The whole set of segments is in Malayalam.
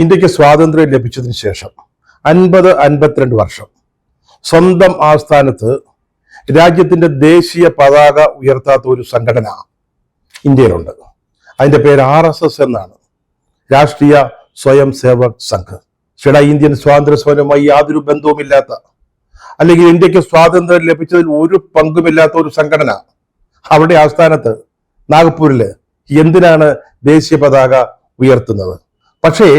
ഇന്ത്യക്ക് സ്വാതന്ത്ര്യം ലഭിച്ചതിന് ശേഷം 52 വർഷം സ്വന്തം ആസ്ഥാനത്ത് രാജ്യത്തിന്റെ ദേശീയ പതാക ഉയർത്താത്ത ഒരു സംഘടന ഇന്ത്യയിലുണ്ട്. അതിന്റെ പേര് RSS എന്നാണ്, രാഷ്ട്രീയ സ്വയം സേവക് സംഘ്. ഇന്ത്യൻ സ്വാതന്ത്ര്യ സമരവുമായി യാതൊരു ബന്ധവുമില്ലാത്ത, അല്ലെങ്കിൽ ഇന്ത്യക്ക് സ്വാതന്ത്ര്യം ലഭിച്ചതിൽ ഒരു പങ്കുമില്ലാത്ത ഒരു സംഘടന അവിടെ ആസ്ഥാനത്ത് നാഗ്പൂരില് എന്തിനാണ് ദേശീയ പതാക ഉയർത്തുന്നത്? പക്ഷേ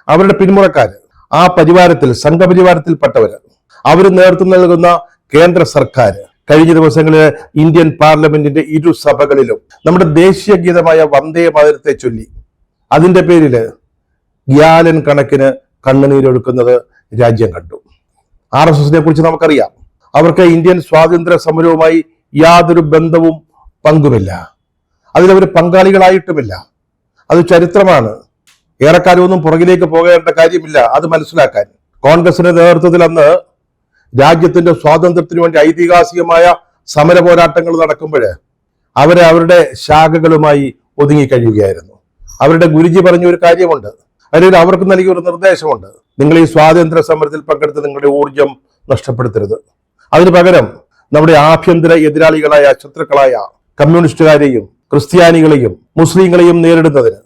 അവരുടെ പിന്മുറക്കാര്, ആ പരിവാരത്തിൽ, സംഘപരിവാരത്തിൽപ്പെട്ടവര്, അവർ നേതൃത്വം നൽകുന്ന കേന്ദ്ര സർക്കാർ കഴിഞ്ഞ ദിവസങ്ങളിൽ ഇന്ത്യൻ പാർലമെന്റിന്റെ ഇരുസഭകളിലും നമ്മുടെ ദേശീയ ഗീതമായ വന്ദേ മാതരത്തെ ചൊല്ലി അതിന്റെ പേരില് ഗ്യാലൻ കണക്കിന് കണ്ണുനീരൊഴുക്കുന്നത് രാജ്യം കണ്ടു. RSSനെ കുറിച്ച് നമുക്കറിയാം. അവർക്ക് ഇന്ത്യൻ സ്വാതന്ത്ര്യ സമരവുമായി യാതൊരു ബന്ധവും പങ്കുമില്ല, അതിലവർ പങ്കാളികളായിട്ടുമില്ല. അത് ചരിത്രമാണ്. ഏറെക്കാലമൊന്നും പുറകിലേക്ക് പോകേണ്ട കാര്യമില്ല അത് മനസ്സിലാക്കാൻ. കോൺഗ്രസിന്റെ നേതൃത്വത്തിൽ അന്ന് രാജ്യത്തിന്റെ സ്വാതന്ത്ര്യത്തിന് വേണ്ടി ഐതിഹാസികമായ സമര പോരാട്ടങ്ങൾ നടക്കുമ്പോൾ അവരുടെ ശാഖകളുമായി ഒതുങ്ങിക്കഴിയുകയായിരുന്നു. അവരുടെ ഗുരുജി പറഞ്ഞ ഒരു കാര്യമുണ്ട്, അല്ലെങ്കിൽ അവർക്ക് നൽകിയ ഒരു നിർദ്ദേശമുണ്ട്: നിങ്ങൾ ഈ സ്വാതന്ത്ര്യ സമരത്തിൽ പങ്കെടുത്ത് നിങ്ങളുടെ ഊർജം നഷ്ടപ്പെടുത്തരുത്. അതിനു പകരം നമ്മുടെ ആഭ്യന്തര എതിരാളികളായ, ശത്രുക്കളായ കമ്മ്യൂണിസ്റ്റുകാരെയും ക്രിസ്ത്യാനികളെയും മുസ്ലിങ്ങളെയും നേരിടുന്നതിന്,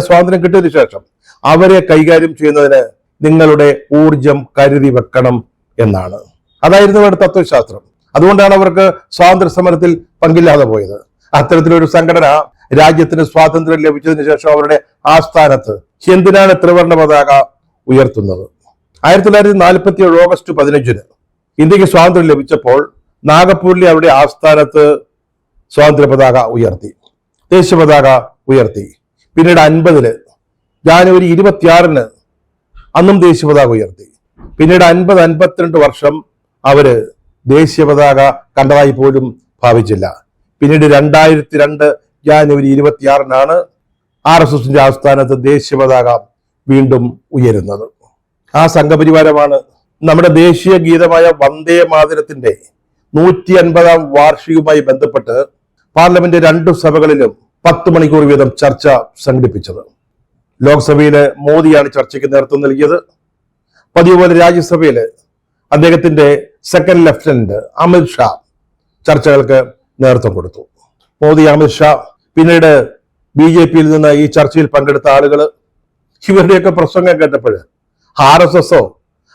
സ്വാതന്ത്ര്യം കിട്ടിയതിനു ശേഷം അവരെ കൈകാര്യം ചെയ്യുന്നതിന് നിങ്ങളുടെ ഊർജം കരുതി വെക്കണം എന്നാണ്. അതായിരുന്നു അവരുടെ തത്വശാസ്ത്രം. അതുകൊണ്ടാണ് അവർക്ക് സ്വാതന്ത്ര്യ സമരത്തിൽ പങ്കില്ലാതെ പോയത്. അത്തരത്തിലൊരു സംഘടന രാജ്യത്തിന് സ്വാതന്ത്ര്യം ലഭിച്ചതിന് ശേഷം അവരുടെ ആസ്ഥാനത്ത് എന്തിനാണ് ത്രിവർണ്ണ പതാക ഉയർത്തുന്നത്? 1947 ഓഗസ്റ്റ് 15 ഇന്ത്യക്ക് സ്വാതന്ത്ര്യം ലഭിച്ചപ്പോൾ നാഗപ്പൂരിലെ അവരുടെ ആസ്ഥാനത്ത് സ്വാതന്ത്ര്യ പതാക ഉയർത്തി, ദേശീയ പതാക ഉയർത്തി. പിന്നീട് 50 ജാനുവരി 26 അന്നും ദേശീയ പതാക ഉയർത്തി. പിന്നീട് 52 വർഷം അവര് ദേശീയ പതാക കണ്ടതായി പോലും ഭാവിച്ചില്ല. പിന്നീട് 2002 ജാനുവരി 26 RSSന്റെ ആസ്ഥാനത്ത് ദേശീയ പതാക വീണ്ടും ഉയരുന്നത്. ആ സംഘപരിവാരമാണ് നമ്മുടെ ദേശീയ ഗീതമായ വന്ദേ മാതരത്തിന്റെ 150ാം വാർഷികവുമായി ബന്ധപ്പെട്ട് പാർലമെന്റ് 2 സഭകളിലും 10 മണിക്കൂർ വീതം ചർച്ച സംഘടിപ്പിച്ചത്. ലോക്സഭയില് മോദിയാണ് ചർച്ചയ്ക്ക് നേതൃത്വം നൽകിയത്. പതിവ് പോലെ രാജ്യസഭയില് അദ്ദേഹത്തിന്റെ സെക്കൻഡ് ലഫ്റ്റനന്റ് അമിത് ഷാ ചർച്ചകൾക്ക് നേതൃത്വം കൊടുത്തു. മോദി, അമിത് ഷാ, പിന്നീട് BJP-യിൽ നിന്ന് ഈ ചർച്ചയിൽ പങ്കെടുത്ത ആളുകൾ, ഇവരുടെയൊക്കെ പ്രസംഗം കേട്ടപ്പോൾ RSSോ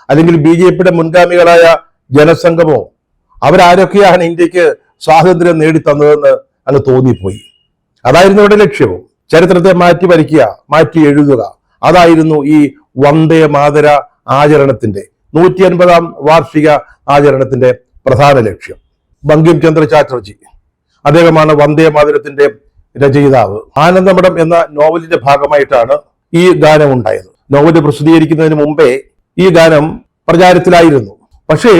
അല്ലെങ്കിൽ BJP-യുടെ മുൻഗാമികളായ ജനസംഘമോ അവരാരൊക്കെയാണ് ഇന്ത്യക്ക് സ്വാതന്ത്ര്യം നേടിത്തന്നതെന്ന് അങ്ങ് തോന്നിപ്പോയി. അതായിരുന്നു അവരുടെ ലക്ഷ്യവും. ചരിത്രത്തെ മാറ്റി വരയ്ക്കുക, മാറ്റി എഴുതുക, അതായിരുന്നു ഈ വന്ദേ മാതര ആചരണത്തിന്റെ 150ാം വാർഷിക ആചരണത്തിന്റെ പ്രധാന ലക്ഷ്യം. ബങ്കിം ചന്ദ്ര ചാറ്റർജി, അദ്ദേഹമാണ് വന്ദേ മാതരത്തിന്റെ രചയിതാവ്. ആനന്ദമഠം എന്ന നോവലിന്റെ ഭാഗമായിട്ടാണ് ഈ ഗാനം ഉണ്ടായത്. നോവൽ പ്രസിദ്ധീകരിക്കുന്നതിന് മുമ്പേ ഈ ഗാനം പ്രചാരത്തിലായിരുന്നു. പക്ഷേ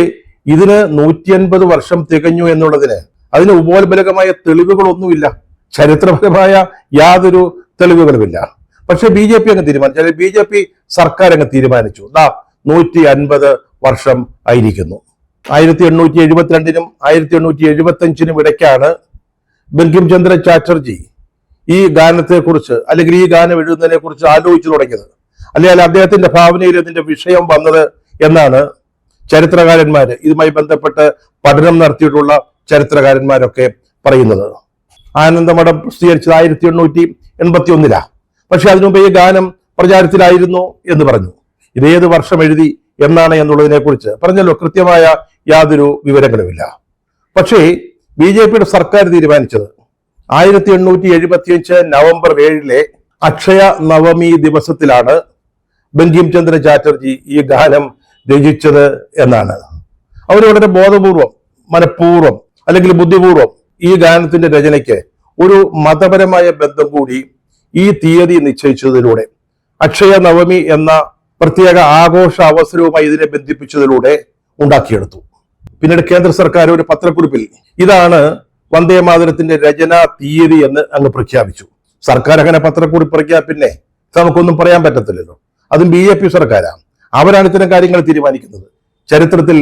ഇതിന് 150 വർഷം തികഞ്ഞു എന്നുള്ളതിന് അതിന് ഉപോത്ബലകമായ തെളിവുകളൊന്നുമില്ല, ചരിത്രപരമായ യാതൊരു തെളിവുകളുമില്ല. പക്ഷെ BJP അങ്ങ് തീരുമാനിച്ചു, BJP സർക്കാർ അങ്ങ് തീരുമാനിച്ചു, 150 വർഷം ആയിരിക്കുന്നു. 1872 1875 ഇടയ്ക്കാണ് ബങ്കിം ചന്ദ്ര ചാറ്റർജി ഈ ഗാനത്തെക്കുറിച്ച്, അല്ലെങ്കിൽ ഈ ഗാനം എഴുതുന്നതിനെ കുറിച്ച് ആലോചിച്ചു തുടങ്ങിയത്, അല്ലെങ്കിൽ അദ്ദേഹത്തിന്റെ ഭാവനയിൽ ഇതിന്റെ വിഷയം വന്നത് എന്നാണ് ചരിത്രകാരന്മാര്, ഇതുമായി ബന്ധപ്പെട്ട് പഠനം നടത്തിയിട്ടുള്ള ചരിത്രകാരന്മാരൊക്കെ പറയുന്നത്. ആനന്ദമഠം പ്രസിദ്ധീകരിച്ചത് 1881. പക്ഷെ അതിനുമുമ്പ് ഈ ഗാനം പ്രചാരത്തിലായിരുന്നു എന്ന് പറഞ്ഞു. ഇതേത് വർഷം എഴുതി എന്നാണ് എന്നുള്ളതിനെ കുറിച്ച് പറഞ്ഞല്ലോ, കൃത്യമായ യാതൊരു വിവരങ്ങളുമില്ല. പക്ഷേ BJP-യുടെ സർക്കാർ തീരുമാനിച്ചത് 1875 നവംബർ 7 അക്ഷയ നവമി ദിവസത്തിലാണ് ബങ്കിം ചന്ദ്ര ചാറ്റർജി ഈ ഗാനം രചിച്ചത് എന്നാണ്. അവർ വളരെ ബോധപൂർവം, മനഃപൂർവ്വം അല്ലെങ്കിൽ ബുദ്ധിപൂർവം ഈ ഗാനത്തിന്റെ രചനയ്ക്ക് ഒരു മതപരമായ ബന്ധം കൂടി ഈ തീയതി നിശ്ചയിച്ചതിലൂടെ, അക്ഷയ നവമി എന്ന പ്രത്യേക ആഘോഷ അവസരവുമായി ഇതിനെ ബന്ധിപ്പിച്ചതിലൂടെ ഉണ്ടാക്കിയെടുത്തു. പിന്നീട് കേന്ദ്ര സർക്കാർ ഒരു പത്രക്കുറിപ്പിൽ ഇതാണ് വന്ദേ മാതരത്തിന്റെ രചനാ തീയതി എന്ന് അങ്ങ് പ്രഖ്യാപിച്ചു. സർക്കാർ അങ്ങനെ പത്രക്കുറിപ്പ് ഇറക്കിയാൽ പിന്നെ നമുക്കൊന്നും പറയാൻ പറ്റത്തില്ലല്ലോ. അതും BJP സർക്കാരാണ്. അവരാണ് ഇത്തരം കാര്യങ്ങൾ തീരുമാനിക്കുന്നത്. ചരിത്രത്തിൽ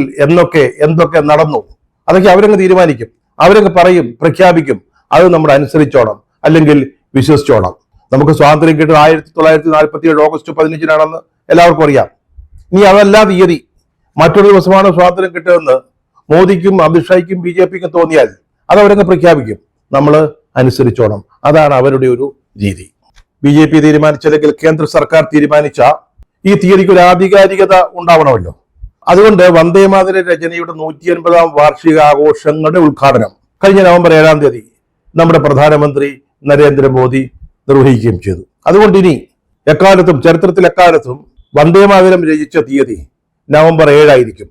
എന്തൊക്കെ നടന്നു അതൊക്കെ അവരങ്ങ് തീരുമാനിക്കും, അവരങ്ങ് പറയും, പ്രഖ്യാപിക്കും. അത് നമ്മൾ അനുസരിച്ചോണം, അല്ലെങ്കിൽ വിശ്വസിച്ചോണം. നമുക്ക് സ്വാതന്ത്ര്യം കിട്ടുന്നത് 1947 ഓഗസ്റ്റ് 15 എല്ലാവർക്കും അറിയാം. ഇനി അതല്ല തീയതി മറ്റൊരു ദിവസമാണ് സ്വാതന്ത്ര്യം കിട്ടുമെന്ന് മോദിക്കും അമിത്ഷായ്ക്കും BJPക്കും തോന്നിയാൽ അത് അവരങ്ങ് പ്രഖ്യാപിക്കും. നമ്മൾ അനുസരിച്ചോണം. അതാണ് അവരുടെ ഒരു രീതി. BJP തീരുമാനിച്ചല്ലെങ്കിൽ കേന്ദ്ര സർക്കാർ തീരുമാനിച്ച ഈ തീയതിക്ക് ഒരു ആധികാരികത ഉണ്ടാവണമല്ലോ. അതുകൊണ്ട് വന്ദേമാതര രചനയുടെ 150-ാം വാർഷികാഘോഷങ്ങളുടെ ഉദ്ഘാടനം കഴിഞ്ഞ നവംബർ 7-ാം തീയതി നമ്മുടെ പ്രധാനമന്ത്രി നരേന്ദ്രമോദി നിർവഹിക്കുകയും ചെയ്തു. അതുകൊണ്ട് ഇനി എക്കാലത്തും ചരിത്രത്തിൽ എക്കാലത്തും വന്ദേമാതരം രചിച്ച തീയതി നവംബർ 7 ആയിരിക്കും.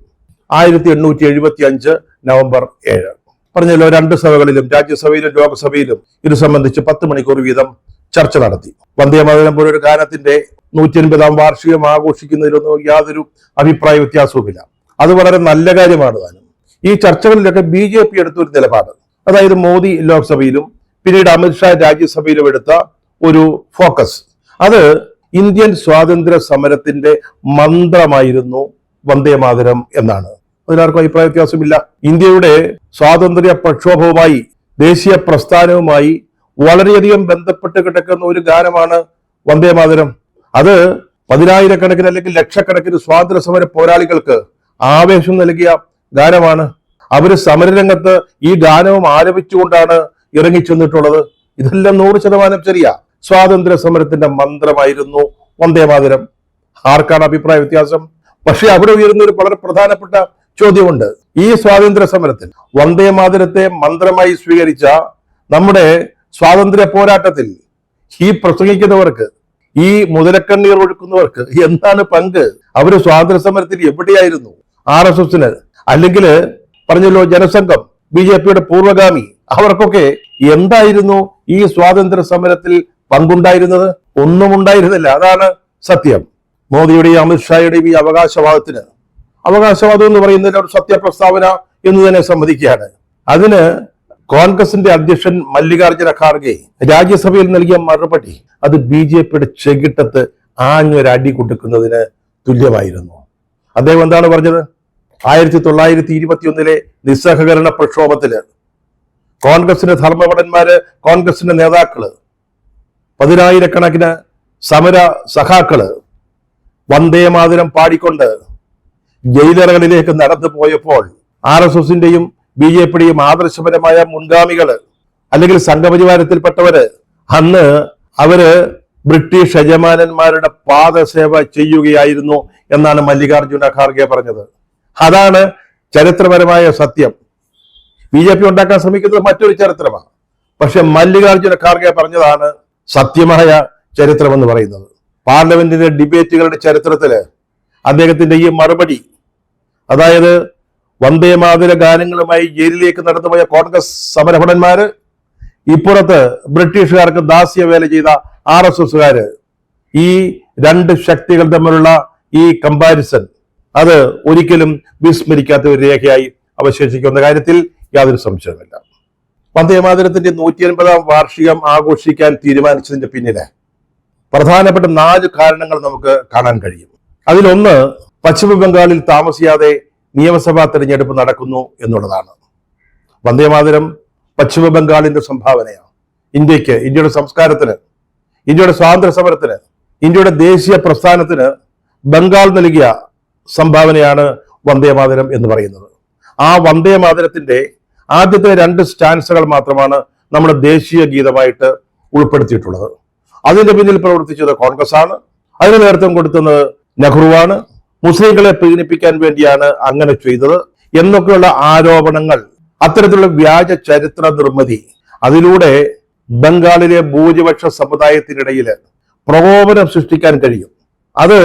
1875 നവംബർ 7. പറഞ്ഞല്ലോ, 2 സഭകളിലും രാജ്യസഭയിലും ലോക്സഭയിലും ഇത് സംബന്ധിച്ച് 10 മണിക്കൂർ വീതം ചർച്ച നടത്തി. വന്ദേമാതരം പോലൊരു ഗാനത്തിന്റെ 150-ാം വാർഷികം ആഘോഷിക്കുന്നതിലൊന്നും യാതൊരു അഭിപ്രായ വ്യത്യാസവുമില്ല. അത് വളരെ നല്ല കാര്യമാണ് താനും. ഈ ചർച്ചകളിലൊക്കെ BJP എടുത്തൊരു നിലപാട്, അതായത് മോദി ലോക്സഭയിലും പിന്നീട് അമിത്ഷാ രാജ്യസഭയിലും എടുത്ത ഒരു ഫോക്കസ്, അത് ഇന്ത്യൻ സ്വാതന്ത്ര്യ സമരത്തിന്റെ മന്ത്രമായിരുന്നു വന്ദേമാതരം എന്നാണ്. അതിനാർക്കും അഭിപ്രായ വ്യത്യാസമില്ല. ഇന്ത്യയുടെ സ്വാതന്ത്ര്യ പ്രക്ഷോഭവുമായി ദേശീയ പ്രസ്ഥാനവുമായി വളരെയധികം ബന്ധപ്പെട്ട് കിടക്കുന്ന ഒരു ഗാനമാണ് വന്ദേമാതരം. അത് 10,000-കണക്കിന് അല്ലെങ്കിൽ ലക്ഷക്കണക്കിന് സ്വാതന്ത്ര്യ സമര പോരാളികൾക്ക് ആവേശം നൽകിയ ഗാനമാണ്. അവര് സമരരംഗത്ത് ഈ ഗാനവും ആലപിച്ചുകൊണ്ടാണ് ഇറങ്ങിച്ചെന്നിട്ടുള്ളത്. ഇതെല്ലാം 100% ശരിയാ. സ്വാതന്ത്ര്യ സമരത്തിന്റെ മന്ത്രമായിരുന്നു വന്ദേമാതരം. ആർക്കാണ് അഭിപ്രായ വ്യത്യാസം? പക്ഷെ അവിടെ ഉയരുന്ന ഒരു വളരെ പ്രധാനപ്പെട്ട ചോദ്യമുണ്ട്. ഈ സ്വാതന്ത്ര്യ സമരത്തിൽ വന്ദേമാതരത്തെ മന്ത്രമായി സ്വീകരിച്ച നമ്മുടെ സ്വാതന്ത്ര്യ പോരാട്ടത്തിൽ ഈ പ്രസംഗിക്കുന്നവർക്ക്, ഈ മുതലക്കണ്ണീർ ഒഴുക്കുന്നവർക്ക് എന്താണ് പങ്ക്? അവര് സ്വാതന്ത്ര്യ സമരത്തിൽ എവിടെയായിരുന്നു? RSSന് അല്ലെങ്കിൽ പറഞ്ഞല്ലോ ജനസംഘം, BJPയുടെ പൂർവ്വഗാമി, അവർക്കൊക്കെ എന്തായിരുന്നു ഈ സ്വാതന്ത്ര്യ സമരത്തിൽ പങ്കുണ്ടായിരുന്നത്? ഒന്നും ഉണ്ടായിരുന്നില്ല. അതാണ് സത്യം. മോദിയുടെയും അമിത്ഷായുടെയും ഈ അവകാശവാദം എന്ന് പറയുന്നതിൽ ഒരു സത്യപ്രസ്താവന എന്ന് തന്നെ സമ്മതിക്കുകയാണ്. അതിന് കോൺഗ്രസിന്റെ അധ്യക്ഷൻ മല്ലികാർജുന ഖാർഗെ രാജ്യസഭയിൽ നൽകിയ മറുപടി അത് BJPയുടെ ചെകിട്ടത്ത് ആഞ്ഞൊരടി കൊടുക്കുന്നതിന് തുല്യമായിരുന്നു. അദ്ദേഹം എന്താണ് പറഞ്ഞത്? 1921 നിസ്സഹകരണ പ്രക്ഷോഭത്തില് കോൺഗ്രസിന്റെ ധർമ്മഭടന്മാര്, കോൺഗ്രസിന്റെ നേതാക്കള്, 10,000-കണക്കിന് സമര സഖാക്കള് വന്ദേമാതരം പാടിക്കൊണ്ട് ജയിലറകളിലേക്ക് നടന്നു പോയപ്പോൾ RSSന്റെയും BJPയുടെയും ആദർശപരമായ മുൻഗാമികള് അല്ലെങ്കിൽ സംഘപരിവാരത്തിൽപ്പെട്ടവര് അന്ന് അവര് ബ്രിട്ടീഷ് യജമാനന്മാരുടെ പാദസേവ ചെയ്യുകയായിരുന്നു എന്നാണ് മല്ലികാർജുന ഖാർഗെ പറഞ്ഞത്. അതാണ് ചരിത്രപരമായ സത്യം. BJP ഉണ്ടാക്കാൻ ശ്രമിക്കുന്നത് മറ്റൊരു ചരിത്രമാണ്. പക്ഷെ മല്ലികാർജുന ഖാർഗെ പറഞ്ഞതാണ് സത്യമായ ചരിത്രം എന്ന് പറയുന്നത്. പാർലമെന്റിന്റെ ഡിബേറ്റുകളുടെ ചരിത്രത്തില് അദ്ദേഹത്തിന്റെ ഈ മറുപടി, അതായത് വന്ദേമാതര ഗാനങ്ങളുമായി ജയിലിലേക്ക് നടന്നുപോയ കോൺഗ്രസ് സമരഭടന്മാര്, ഇപ്പുറത്ത് ബ്രിട്ടീഷുകാർക്ക് ദാസ്യവേല ചെയ്ത RSSകാര്, ഈ 2 ശക്തികൾ തമ്മിലുള്ള ഈ കമ്പാരിസൺ അത് ഒരിക്കലും വിസ്മരിക്കാത്ത ഒരു രേഖയായി അവശേഷിക്കുന്ന കാര്യത്തിൽ യാതൊരു സംശയവുമില്ല. വന്ദേമാതരത്തിന്റെ 150-ാം വാർഷികം ആഘോഷിക്കാൻ തീരുമാനിച്ചതിന്റെ പിന്നില് പ്രധാനപ്പെട്ട 4 കാരണങ്ങൾ നമുക്ക് കാണാൻ കഴിയും. അതിലൊന്ന്, പശ്ചിമ ബംഗാളിൽ താമസിയാതെ നിയമസഭാ തെരഞ്ഞെടുപ്പ് നടക്കുന്നു എന്നുള്ളതാണ്. വന്ദേമാതരം പശ്ചിമ ബംഗാളിന്റെ സംഭാവനയാണ് ഇന്ത്യക്ക്, ഇന്ത്യയുടെ സംസ്കാരത്തിന്, ഇന്ത്യയുടെ സ്വാതന്ത്ര്യ സമരത്തിന്, ഇന്ത്യയുടെ ദേശീയ പ്രസ്ഥാനത്തിന് ബംഗാൾ നൽകിയ സംഭാവനയാണ് വന്ദേമാതരം എന്ന് പറയുന്നത്. ആ വന്ദേമാതരത്തിന്റെ ആദ്യത്തെ 2 സ്റ്റാൻസുകൾ മാത്രമാണ് നമ്മുടെ ദേശീയ ഗീതമായിട്ട് ഉൾപ്പെടുത്തിയിട്ടുള്ളത്. അതിന്റെ പിന്നിൽ പ്രവർത്തിച്ചത് കോൺഗ്രസ് ആണ്. അതിന് നേതൃത്വം കൊടുത്തത് നെഹ്റുവാണ്. മുസ്ലിങ്ങളെ പീഡിപ്പിക്കാൻ വേണ്ടിയാണ് അങ്ങനെ ചെയ്തത് എന്നൊക്കെയുള്ള ആരോപണങ്ങൾ, അത്തരത്തിലുള്ള വ്യാജ ചരിത്ര നിർമ്മിതി, അതിലൂടെ ബംഗാളിലെ ഭൂരിപക്ഷ സമുദായത്തിനിടയിൽ പ്രകോപനം സൃഷ്ടിക്കാൻ കഴിയും, അത്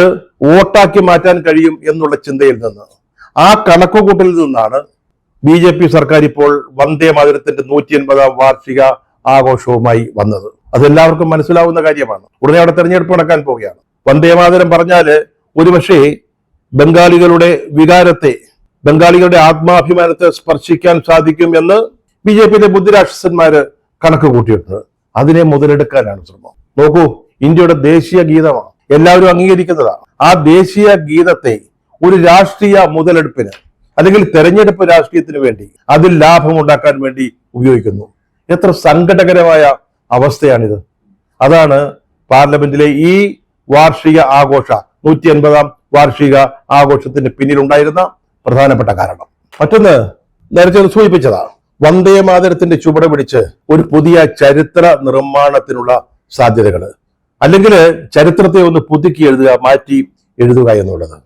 വോട്ടാക്കി മാറ്റാൻ കഴിയും എന്നുള്ള ചിന്തയിൽ നിന്ന്, ആ കണക്കുകൂട്ടലിൽ നിന്നാണ് BJP സർക്കാർ ഇപ്പോൾ വന്ദേമാതരത്തിന്റെ 150-ാം വാർഷിക ആഘോഷവുമായി വന്നത്. അതെല്ലാവർക്കും മനസ്സിലാവുന്ന കാര്യമാണ്. ഉടനെ അവിടെ തെരഞ്ഞെടുപ്പ് നടക്കാൻ പോവുകയാണ്. വന്ദേമാതരം പറഞ്ഞാല് ഒരുപക്ഷെ ബംഗാളികളുടെ വികാരത്തെ, ബംഗാളികളുടെ ആത്മാഭിമാനത്തെ സ്പർശിക്കാൻ സാധിക്കും എന്ന് BJPയിലെ ബുദ്ധിരാക്ഷസന്മാര് കണക്ക് കൂട്ടിയിട്ടുണ്ട്. അതിനെ മുതലെടുക്കാനാണ് ശ്രമം. നോക്കൂ, ഇന്ത്യയുടെ ദേശീയ ഗീതമാണ്, എല്ലാവരും അംഗീകരിക്കുന്നതാണ്. ആ ദേശീയ ഗീതത്തെ ഒരു രാഷ്ട്രീയ മുതലെടുപ്പിന് അല്ലെങ്കിൽ തെരഞ്ഞെടുപ്പ് രാഷ്ട്രീയത്തിന് വേണ്ടി, അതിൽ ലാഭമുണ്ടാക്കാൻ വേണ്ടി ഉപയോഗിക്കുന്നു. എത്ര സങ്കടകരമായ അവസ്ഥയാണിത്. അതാണ് പാർലമെന്റിലെ ഈ വാർഷിക ആഘോഷ 150-ാം വാർഷിക ആഘോഷത്തിന് പിന്നിലുണ്ടായിരുന്ന പ്രധാനപ്പെട്ട കാരണം. മറ്റൊന്ന് നേരത്തെ സൂചിപ്പിച്ചതാ, വന്ദേ മാതരത്തിന്റെ ചുവട് പിടിച്ച് ഒരു പുതിയ ചരിത്ര നിർമ്മാണത്തിനുള്ള സാധ്യതകൾ, അല്ലെങ്കിൽ ചരിത്രത്തെ ഒന്ന് പുതുക്കി എഴുതുക, മാറ്റി എഴുതുക എന്നുള്ളത്.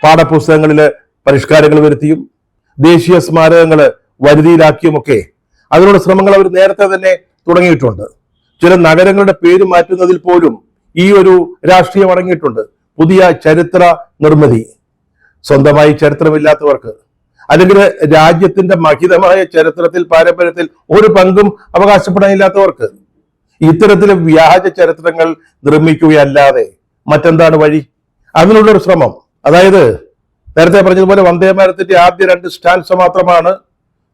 പാഠപുസ്തകങ്ങളിലെ പരിഷ്കാരങ്ങൾ വരുത്തിയും ദേശീയ സ്മാരകങ്ങൾ വരുതിയിലാക്കിയുമൊക്കെ അതിനുള്ള ശ്രമങ്ങൾ അവർ നേരത്തെ തന്നെ തുടങ്ങിയിട്ടുണ്ട്. ചില നഗരങ്ങളുടെ പേര് മാറ്റുന്നതിൽ പോലും ഈ ഒരു രാഷ്ട്രീയം അടങ്ങിയിട്ടുണ്ട്. പുതിയ ചരിത്ര നിർമ്മിതി, സ്വന്തമായി ചരിത്രമില്ലാത്തവർക്ക്, അല്ലെങ്കിൽ രാജ്യത്തിന്റെ മഹിതമായ ചരിത്രത്തിൽ, പാരമ്പര്യത്തിൽ ഒരു പങ്കും അവകാശപ്പെടാനില്ലാത്തവർക്ക് ഇത്തരത്തിലെ വ്യാജ ചരിത്രങ്ങൾ നിർമ്മിക്കുകയല്ലാതെ മറ്റെന്താണ് വഴി? അതിനുള്ളൊരു ശ്രമം. അതായത് നേരത്തെ പറഞ്ഞതുപോലെ വന്ദേ ഭാരതത്തിന്റെ ആദ്യ 2 സ്റ്റാൻസ മാത്രമാണ്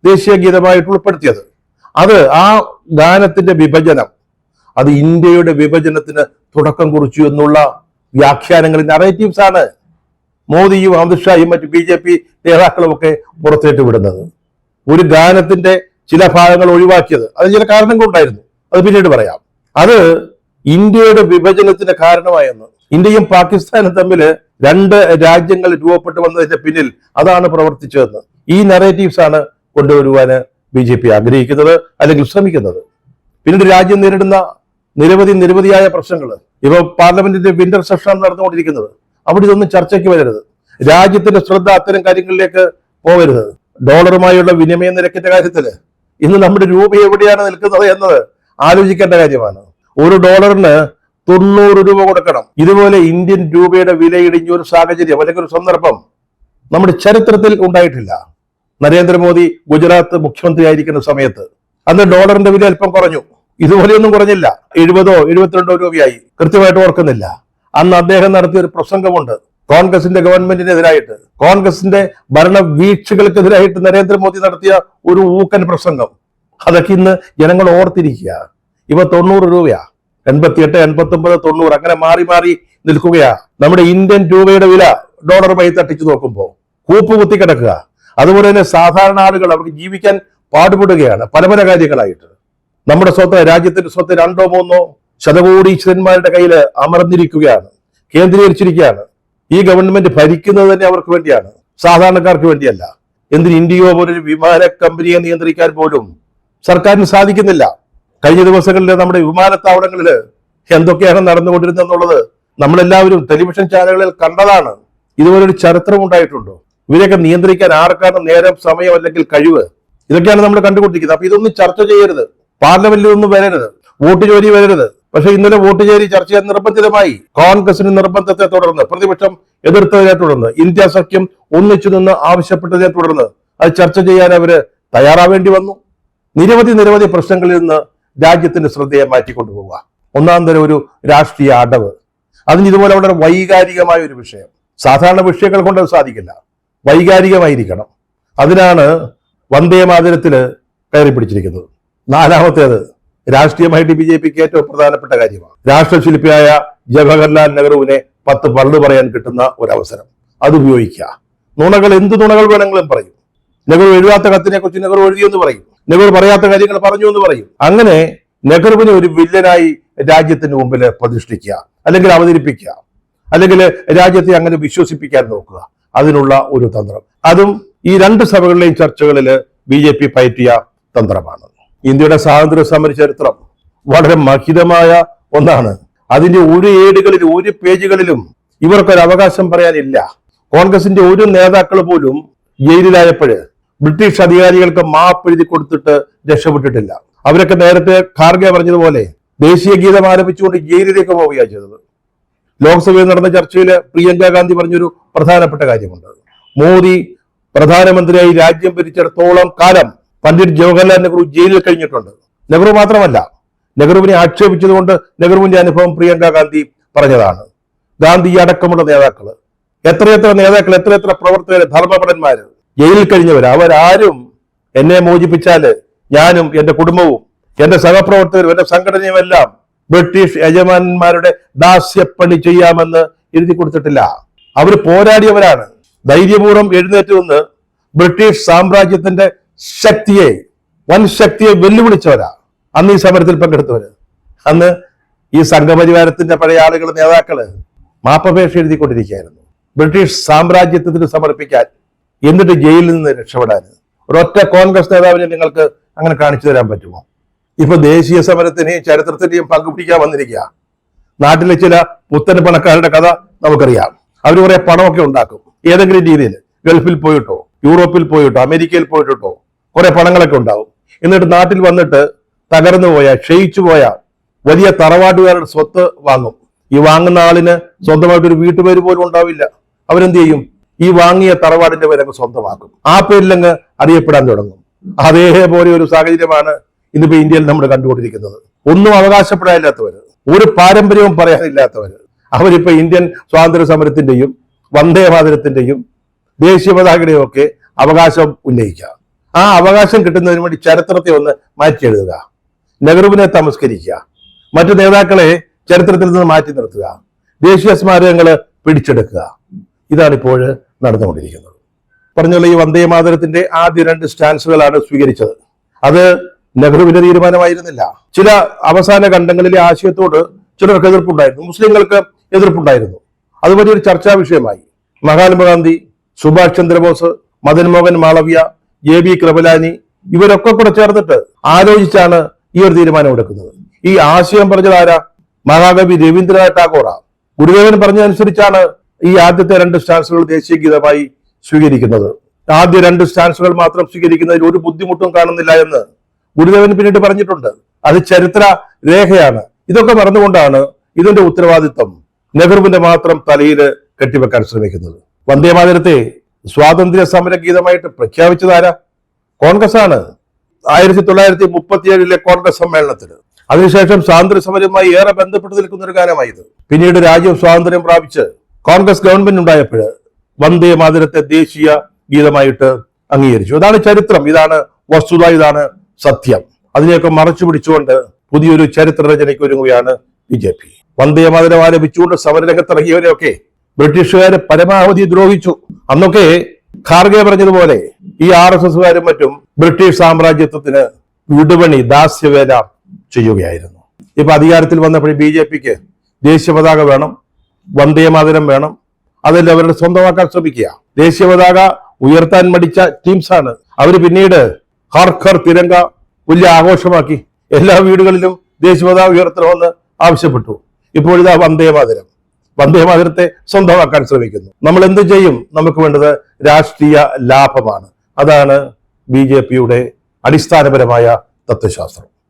ദേശീയ ഗീതമായിട്ട് ഉൾപ്പെടുത്തിയത്. അത് ആ ഗാനത്തിന്റെ വിഭജനം, അത് ഇന്ത്യയുടെ വിഭജനത്തിന് തുടക്കം കുറിച്ചു എന്നുള്ള വ്യാഖ്യാനങ്ങൾ, നറേറ്റീവ്സ് ആണ് മോദിയും അമിത്ഷായും മറ്റ് BJP നേതാക്കളും ഒക്കെ പുറത്തേറ്റ് വിടുന്നത്. ഒരു ഗാനത്തിന്റെ ചില ഭാഗങ്ങൾ ഒഴിവാക്കിയത് അതിന് ചില കാരണങ്ങളുണ്ടായിരുന്നു, അത് പിന്നീട് പറയാം. അത് ഇന്ത്യയുടെ വിഭജനത്തിന് കാരണമായെന്ന്. ഇന്ത്യയും പാകിസ്ഥാനും തമ്മിൽ 2 രാജ്യങ്ങൾ രൂപപ്പെട്ടു വന്നതിന്റെ പിന്നിൽ അതാണ് പ്രവർത്തിച്ചതെന്ന് ഈ നറേറ്റീവ്സ് ആണ് കൊണ്ടുവരുവാന് BJP ആഗ്രഹിക്കുന്നത്, അല്ലെങ്കിൽ ശ്രമിക്കുന്നത്. പിന്നീട് രാജ്യം നേരിടുന്ന നിരവധിയായ പ്രശ്നങ്ങൾ. ഇപ്പൊ പാർലമെന്റിന്റെ വിന്റർ സെഷൻ നടന്നുകൊണ്ടിരിക്കുന്നത്, അവിടെ ഇതൊന്നും ചർച്ചയ്ക്ക് വരരുത്. രാജ്യത്തിന്റെ ശ്രദ്ധ അത്തരം കാര്യങ്ങളിലേക്ക് പോകരുത്. ഡോളറുമായുള്ള വിനിമയ നിരക്കിന്റെ കാര്യത്തിൽ ഇന്ന് നമ്മുടെ രൂപ എവിടെയാണ് നിൽക്കുന്നത് എന്നത് ആലോചിക്കേണ്ട കാര്യമാണ്. ഒരു ഡോളറിന് 90 രൂപ കൊടുക്കണം. ഇതുപോലെ ഇന്ത്യൻ രൂപയുടെ വില ഇടിഞ്ഞ ഒരു സാഹചര്യം അല്ലെങ്കിൽ ഒരു സന്ദർഭം നമ്മുടെ ചരിത്രത്തിൽ ഉണ്ടായിട്ടില്ല. നരേന്ദ്രമോദി ഗുജറാത്ത് മുഖ്യമന്ത്രി ആയിരിക്കുന്ന സമയത്ത് അന്ന് ഡോളറിന്റെ വില അല്പം കുറഞ്ഞു. ഇതുപോലെയൊന്നും കുറഞ്ഞില്ല. 70 72 രൂപയായി, കൃത്യമായിട്ട് ഓർക്കുന്നില്ല. അന്ന് അദ്ദേഹം നടത്തിയ ഒരു പ്രസംഗമുണ്ട് കോൺഗ്രസിന്റെ ഗവൺമെന്റിനെതിരായിട്ട്, കോൺഗ്രസിന്റെ ഭരണ വീഴ്ചകൾക്കെതിരായിട്ട് നരേന്ദ്രമോദി നടത്തിയ ഒരു ഊക്കൻ പ്രസംഗം. അതൊക്കെ ഇന്ന് ജനങ്ങൾ ഓർത്തിരിക്കുക. ഇവ 90 രൂപയാ, 88, 89, 90 അങ്ങനെ മാറി മാറി നിൽക്കുകയാ. നമ്മുടെ ഇന്ത്യൻ രൂപയുടെ വില ഡോളറുമായി തട്ടിച്ചു നോക്കുമ്പോൾ കൂപ്പ് കുത്തി കിടക്കുക. അതുപോലെ തന്നെ സാധാരണ ആളുകൾ അവർക്ക് ജീവിക്കാൻ പാടുപെടുകയാണ് പല കാര്യങ്ങളായിട്ട്. നമ്മുടെ സ്വത്ത്, രാജ്യത്തിന്റെ സ്വത്ത് 2 3 ശതകോടീശ്വരന്മാരുടെ കയ്യിൽ അമർന്നിരിക്കുകയാണ്, കേന്ദ്രീകരിച്ചിരിക്കുകയാണ്. ഈ ഗവൺമെന്റ് ഭരിക്കുന്നത് തന്നെ അവർക്ക് വേണ്ടിയാണ്, സാധാരണക്കാർക്ക് വേണ്ടിയല്ല. എന്തിന് ഇന്ത്യയോ പോലൊരു വിമാന കമ്പനിയെ നിയന്ത്രിക്കാൻ പോലും സർക്കാരിന് സാധിക്കുന്നില്ല. കഴിഞ്ഞ ദിവസങ്ങളിൽ നമ്മുടെ വിമാനത്താവളങ്ങളിൽ എന്തൊക്കെയാണ് നടന്നുകൊണ്ടിരുന്നെന്നുള്ളത് നമ്മളെല്ലാവരും ടെലിവിഷൻ ചാനലുകളിൽ കണ്ടതാണ്. ഇതുപോലൊരു ചരിത്രം ഉണ്ടായിട്ടുണ്ടോ? ഇവരെയൊക്കെ നിയന്ത്രിക്കാൻ ആർക്കാണ് നേരം, സമയം, അല്ലെങ്കിൽ കഴിവ്? ഇതൊക്കെയാണ് നമ്മൾ കണ്ടുകൊണ്ടിരിക്കുന്നത്. അപ്പൊ ഇതൊന്നും ചർച്ച ചെയ്യരുത്, പാർലമെന്റിലൊന്നും വരരുത്, വോട്ട് ചോരി വരരുത്. പക്ഷെ ഇന്നലെ വോട്ട് ചോരി ചർച്ച ചെയ്യാൻ നിർബന്ധിതമായി. കോൺഗ്രസിന് നിർബന്ധത്തെ തുടർന്ന്, പ്രതിപക്ഷം എതിർത്തതിനെ തുടർന്ന്, ഇന്ത്യ സഖ്യം ഒന്നിച്ചു നിന്ന് ആവശ്യപ്പെട്ടതിനെ തുടർന്ന് അത് ചർച്ച ചെയ്യാൻ അവര് തയ്യാറാവേണ്ടി വന്നു. നിരവധി പ്രശ്നങ്ങളിൽ നിന്ന് രാജ്യത്തിന്റെ ശ്രദ്ധയെ മാറ്റിക്കൊണ്ടുപോവുക. ഒന്നാം തരം ഒരു രാഷ്ട്രീയ അടവ്. അതിന് ഇതുപോലെ വളരെ വൈകാരികമായ ഒരു വിഷയം. സാധാരണ വിഷയങ്ങൾ കൊണ്ട് അത് സാധിക്കില്ല, വൈകാരികമായിരിക്കണം. അതിനാണ് വന്ദേ മാതരത്തില് കയറി പിടിച്ചിരിക്കുന്നത്. 4മത്തേത് രാഷ്ട്രീയമായിട്ട് BJPക്ക് ഏറ്റവും പ്രധാനപ്പെട്ട കാര്യമാണ്. രാഷ്ട്രശില്പിയായ ജവഹർലാൽ നെഹ്റുവിനെ 10 പള്ളു പറയാൻ കിട്ടുന്ന ഒരവസരം, അത് ഉപയോഗിക്കുക. നുണകൾ, എന്ത് നുണകൾ വേണമെങ്കിലും പറയും. നെഹ്റു എഴുതാത്ത കത്തിനെ കുറിച്ച് നെഹ്റു എഴുതിയെന്ന് പറയും, നെഹ്റു പറയാത്ത കാര്യങ്ങൾ പറഞ്ഞു എന്ന് പറയും. അങ്ങനെ നെഹ്റുവിനെ ഒരു വില്ലനായി രാജ്യത്തിന് മുമ്പിൽ പ്രതിഷ്ഠിക്കുക, അല്ലെങ്കിൽ അവതരിപ്പിക്കുക, അല്ലെങ്കിൽ രാജ്യത്തെ അങ്ങനെ വിശ്വസിപ്പിക്കാൻ നോക്കുക. അതിനുള്ള ഒരു തന്ത്രം, അതും ഈ 2 സഭകളിലെയും ചർച്ചകളിൽ BJP പയറ്റിയ തന്ത്രമാണ്. ഇന്ത്യയുടെ സ്വാതന്ത്ര്യ സമര ചരിത്രം വളരെ മഹിതമായ ഒന്നാണ്. അതിന്റെ ഒരു ഏടുകളിൽ, ഒരു പേജുകളിലും ഇവർക്കൊരു അവകാശം പറയാനില്ല. കോൺഗ്രസിന്റെ ഒരു നേതാക്കൾ പോലും ജയിലിലായപ്പോഴ് ബ്രിട്ടീഷ് അധികാരികൾക്ക് മാപ്പ് എഴുതി കൊടുത്തിട്ട് രക്ഷപ്പെട്ടിട്ടില്ല. അവരൊക്കെ നേരത്തെ ഖാർഗെ പറഞ്ഞതുപോലെ ദേശീയ ഗീതം ആലപിച്ചുകൊണ്ട് ജയിലിലേക്ക് പോവുകയാണ് ചെയ്തത്. ലോക്സഭയിൽ നടന്ന ചർച്ചയിൽ പ്രിയങ്ക ഗാന്ധി പറഞ്ഞൊരു പ്രധാനപ്പെട്ട കാര്യമുണ്ട്. മോദി പ്രധാനമന്ത്രിയായി രാജ്യം ഭരിച്ചിടത്തോളം കാലം പണ്ഡിറ്റ് ജവഹർലാൽ നെഹ്റു ജയിലിൽ കഴിഞ്ഞിട്ടുണ്ട്. നെഹ്റു മാത്രമല്ല, നെഹ്റുവിനെ ആക്ഷേപിച്ചതുകൊണ്ട് നെഹ്റുവിന്റെ അനുഭവം പ്രിയങ്ക ഗാന്ധി പറഞ്ഞതാണ്. ഗാന്ധി അടക്കമുള്ള നേതാക്കൾ, എത്രയെത്ര നേതാക്കൾ, എത്രയെത്ര പ്രവർത്തകർ, ധർമ്മപരന്മാര് ജയിലിൽ കഴിഞ്ഞവർ, അവരാരും എന്നെ മോചിപ്പിച്ചാല് ഞാനും എന്റെ കുടുംബവും എന്റെ സഹപ്രവർത്തകരും എന്റെ സംഘടനയും എല്ലാം ബ്രിട്ടീഷ് യജമാനന്മാരുടെ ദാസ്യപ്പണി ചെയ്യാമെന്ന് എഴുതി കൊടുത്തിട്ടില്ല. അവർ പോരാടിയവരാണ്. ധൈര്യപൂർവ്വം എഴുന്നേറ്റ് നിന്ന് ബ്രിട്ടീഷ് സാമ്രാജ്യത്തിന്റെ ശക്തിയെ, വൻ ശക്തിയെ വെല്ലുവിളിച്ചവരാ അന്ന് ഈ സമരത്തിൽ പങ്കെടുത്തവര്. അന്ന് ഈ സംഘപരിവാരത്തിന്റെ പഴയ ആളുകൾ, നേതാക്കള് മാപ്പപേക്ഷ എഴുതിക്കൊണ്ടിരിക്കുകയായിരുന്നു ബ്രിട്ടീഷ് സാമ്രാജ്യത്വത്തിന് സമർപ്പിക്കാൻ, എന്നിട്ട് ജയിലിൽ നിന്ന് രക്ഷപ്പെടാൻ. ഒരൊറ്റ കോൺഗ്രസ് നേതാവിനെ നിങ്ങൾക്ക് അങ്ങനെ കാണിച്ചു തരാൻ പറ്റുമോ? ഇപ്പൊ ദേശീയ സമരത്തിനെയും ചരിത്രത്തിന്റെയും പങ്കുപിടിക്കാൻ വന്നിരിക്കുക. നാട്ടിലെ ചില പുത്തൻ പണക്കാരുടെ കഥ നമുക്കറിയാം. അവർ കുറെ പണമൊക്കെ ഉണ്ടാക്കും ഏതെങ്കിലും രീതിയിൽ. ഗൾഫിൽ പോയിട്ടോ, യൂറോപ്പിൽ പോയിട്ടോ, അമേരിക്കയിൽ പോയിട്ടോ കുറെ പണങ്ങളൊക്കെ ഉണ്ടാവും. എന്നിട്ട് നാട്ടിൽ വന്നിട്ട് തകർന്നു പോയ, ക്ഷയിച്ചു പോയ വലിയ തറവാട്ടുകാരുടെ സ്വത്ത് വാങ്ങും. ഈ വാങ്ങുന്ന ആളിന് സ്വന്തമായിട്ട് ഒരു വീട്ടുപേര് പോലും ഉണ്ടാവില്ല. അവരെന്ത് ചെയ്യും? ഈ വാങ്ങിയ തറവാടിന്റെ പേരങ്ങ് സ്വന്തമാക്കും. ആ പേരിലങ്ങ് അറിയപ്പെടാൻ തുടങ്ങും. അതേപോലെ ഒരു സാഹചര്യമാണ് ഇന്നിപ്പോ ഇന്ത്യയിൽ നമ്മൾ കണ്ടുകൊണ്ടിരിക്കുന്നത്. ഒന്നും അവകാശപ്പെടാനില്ലാത്തവര്, ഒരു പാരമ്പര്യവും പറയാനില്ലാത്തവര്, അവരിപ്പോ ഇന്ത്യൻ സ്വാതന്ത്ര്യ സമരത്തിന്റെയും വന്ദേമാതരത്തിന്റെയും ദേശീയ പതാകയുടെയും ഒക്കെ അവകാശം ഉന്നയിക്കുക. ആ അവകാശം കിട്ടുന്നതിന് വേണ്ടി ചരിത്രത്തെ ഒന്ന് മാറ്റി എഴുതുക, നെഹ്റുവിനെ തമസ്കരിക്കുക, മറ്റു നേതാക്കളെ ചരിത്രത്തിൽ നിന്ന് മാറ്റി നിർത്തുക, ദേശീയ സ്മാരകങ്ങൾ പിടിച്ചെടുക്കുക. ഇതാണ് ഇപ്പോൾ നടന്നുകൊണ്ടിരിക്കുന്നത്. പറഞ്ഞുള്ള ഈ വന്ദേമാതരത്തിന്റെ ആദ്യ 2 സ്റ്റാൻസുകളാണ് സ്വീകരിച്ചത്. അത് നെഹ്റുവിന്റെ തീരുമാനമായിരുന്നില്ല. ചില അവസാന ഖണ്ഡങ്ങളിലെ ആശയത്തോട് ചിലർക്ക് എതിർപ്പുണ്ടായിരുന്നു, മുസ്ലിങ്ങൾക്ക് എതിർപ്പുണ്ടായിരുന്നു. അത് വലിയൊരു ചർച്ചാ വിഷയമായി. മഹാത്മാഗാന്ധി, സുഭാഷ് ചന്ദ്രബോസ്, മദൻ മോഹൻ മാളവ്യ, JB കൃപലാനി ഇവരൊക്കെ കൂടെ ചേർന്നിട്ട് ആലോചിച്ചാണ് ഈ ഒരു തീരുമാനം എടുക്കുന്നത്. ഈ ആശയം പറഞ്ഞത് ആരാ? മഹാകവി രവീന്ദ്രനാഥ് ടാഗോറ. ഗുരുദേവൻ പറഞ്ഞതനുസരിച്ചാണ് ഈ ആദ്യത്തെ 2 സ്റ്റാൻസുകൾ ദേശീയ ഗീതമായി സ്വീകരിക്കുന്നത്. ആദ്യ 2 സ്റ്റാൻസുകൾ മാത്രം സ്വീകരിക്കുന്നതിൽ ഒരു ബുദ്ധിമുട്ടും കാണുന്നില്ല എന്ന് ഗുരുദേവൻ പിന്നീട് പറഞ്ഞിട്ടുണ്ട്. അത് ചരിത്ര രേഖയാണ്. ഇതൊക്കെ മറന്നുകൊണ്ടാണ് ഇതിന്റെ ഉത്തരവാദിത്വം നെഹ്റുവിന്റെ മാത്രം തലയിൽ കെട്ടിവെക്കാൻ ശ്രമിക്കുന്നത്. വന്ദേമാതരത്തെ സ്വാതന്ത്ര്യ സമര ഗീതമായിട്ട് പ്രഖ്യാപിച്ചതാരാ? കോൺഗ്രസ് ആണ്. 1937 കോൺഗ്രസ് സമ്മേളനത്തിന്. അതിനുശേഷം സ്വാതന്ത്ര്യ സമരവുമായി ഏറെ ബന്ധപ്പെട്ട് നിൽക്കുന്ന ഒരു ഗാനമായത്. പിന്നീട് രാജ്യം സ്വാതന്ത്ര്യം പ്രാപിച്ച് കോൺഗ്രസ് ഗവൺമെന്റ് ഉണ്ടായപ്പോൾ വന്ദേമാതരത്തെ ദേശീയ ഗീതമായിട്ട് അംഗീകരിച്ചു. അതാണ് ചരിത്രം, ഇതാണ് വസ്തുത, ഇതാണ് സത്യം. അതിനെയൊക്കെ മറച്ചു പിടിച്ചുകൊണ്ട് പുതിയൊരു ചരിത്ര രചനയ്ക്ക് ഒരുങ്ങുകയാണ് BJP. വന്ദേമാതരം ആലപിച്ചുകൊണ്ട് സമരരംഗത്തിറങ്ങിയവരെയൊക്കെ ബ്രിട്ടീഷുകാരെ പരമാവധി ദ്രോഹിച്ചു. അന്നൊക്കെ ഖാർഗെ പറഞ്ഞതുപോലെ ഈ RSSകാരും മറ്റും ബ്രിട്ടീഷ് സാമ്രാജ്യത്വത്തിന് വിടുപണി, ദാസ്യവേല ചെയ്യുകയായിരുന്നു. ഇപ്പൊ അധികാരത്തിൽ വന്നപ്പോൾ BJPക്ക് ദേശീയ പതാക വേണം, വന്ദേമാതരം വേണം. അതെല്ലാം അവരുടെ സ്വന്തമാക്കാൻ ശ്രമിക്കുക. ദേശീയ പതാക ഉയർത്താൻ മടിച്ച ടീംസാണ്. അവര് പിന്നീട് ഹർ ഘർ തിരങ്ക വലിയ ആഘോഷമാക്കി. എല്ലാ വീടുകളിലും ദേശീയ പതാക ഉയർത്തണമെന്ന് ആവശ്യപ്പെട്ടു. ഇപ്പോഴിതാ വന്ദേമാതരത്തെ സ്വന്തമാക്കാൻ ശ്രമിക്കുന്നു. നമ്മൾ എന്ത് ചെയ്യും? നമുക്ക് വേണ്ടത് രാഷ്ട്രീയ ലാഭമാണ്. അതാണ് BJPയുടെ അടിസ്ഥാനപരമായ തത്വശാസ്ത്രം.